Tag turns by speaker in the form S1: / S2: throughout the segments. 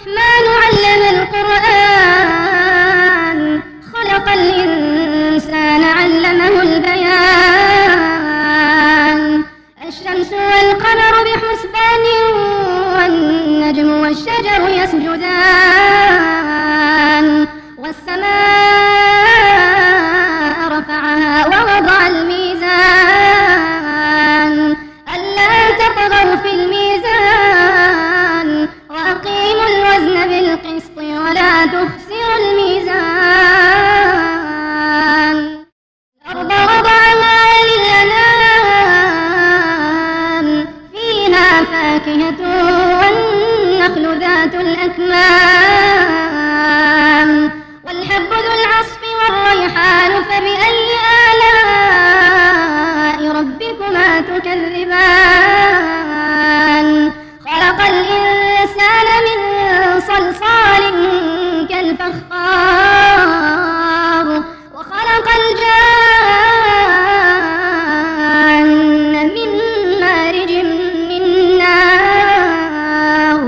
S1: الرحمن علم القرآن خلق الإنسان علمه البيان الشمس والقمر بحسبان والنجم والشجر يسجدان والسماء رفعها ووضع الميزان ألا تطغوا في الميزان وأقيموا الوزن بالقسط ولا تخسروا الميزان الأرض وضعها للأنام فيها فاكهة والنخل ذات الأكمام والحب ذو العصف والريحان فبأي آلاء ربكما تكذبان خلق الإنسان من صلصال كالفخار وخلق الجان من مارج من نار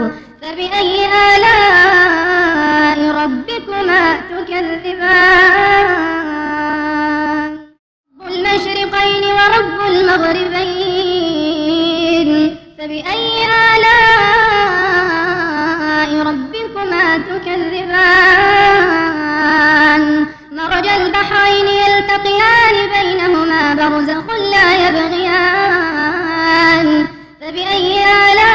S1: فبأي آلاء ربكما تكذبان رب المشرقين ورب المغربين فبأي آلاء ربكما تكذبان مرج البحرين يلتقيان بينهما برزخ لا يبغيان فبأي آلاء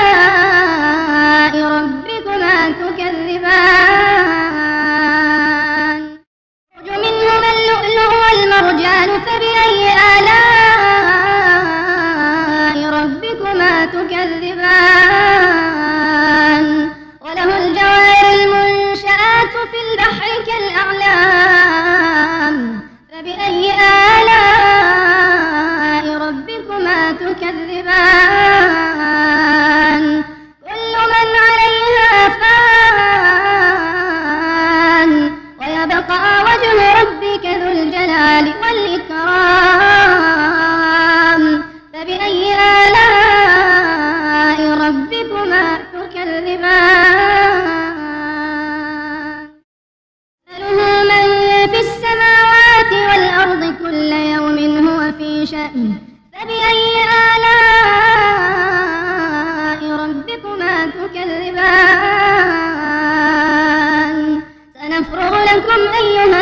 S1: ربكما تكذبان يخرج منهما اللؤلؤ والمرجان فبأي آلاء ربكما تكذبان وله الجوار المنشآت في البحر كالأعلام فبأي آلاء ربكما تكذبان كل من عليها فان ويبقى وجه ربك ذو الجلال والإكرام فبأي آلاء ربكما تكذبان مثله من في السماوات والأرض كل يوم هو في شأن فبأي آلاء ربكما تكذبان سنفرغ لكم أيها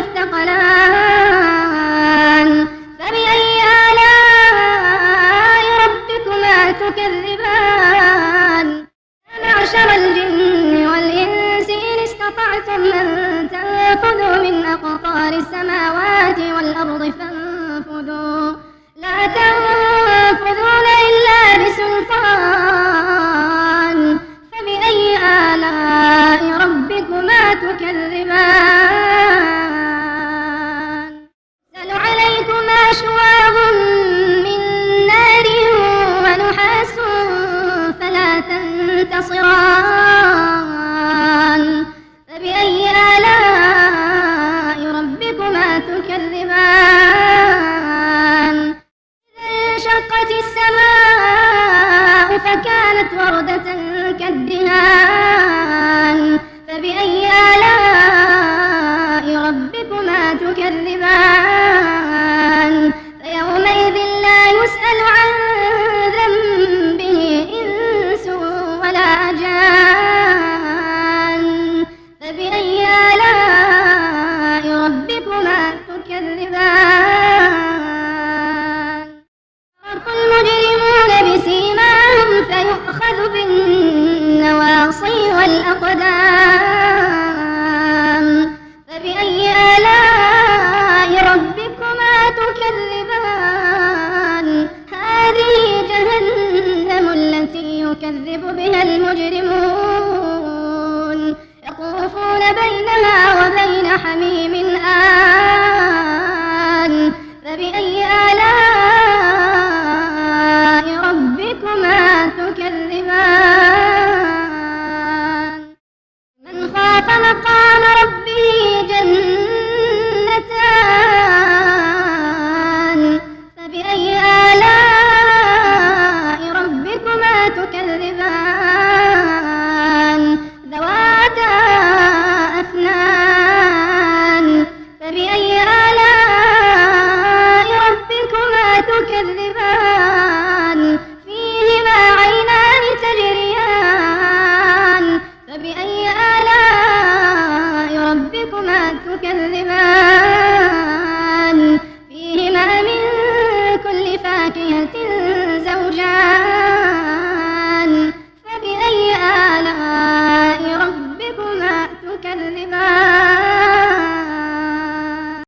S1: الثقلان فبأي آلاء ربكما تكذبان معشر الجن والإنس إن استطعتم أن تنفذوا من أقطار السماوات والأرض فانفذوا لا تنفذون إلا بسلطان فبأي آلاء ربكما تكذبان يرسل عليكما شواظ من نار ونحاس فلا تنتصران فبأي آلاء ربكما تكذبان إذا انشقت السماء فكانت وردة كالدهان فبأي آلاء ربكما تكذبان فيومئذ لا يسأل عن ذنبه إنس ولا جان فبأي آلاء ربكما تكذبان يعرف المجرمون بسيماهم فيؤخذ بالنواصي والأقدام فبأي آلاء ربكما تكذبان هذه جهنم التي يكذب بها المجرمون يطوفون بينها وبين حميم آن فبأي آلاء ربكما تكذبان من خاف مقام ربه جنتان فبأي آلاء ربكما تكذبان ذواتا تكذبان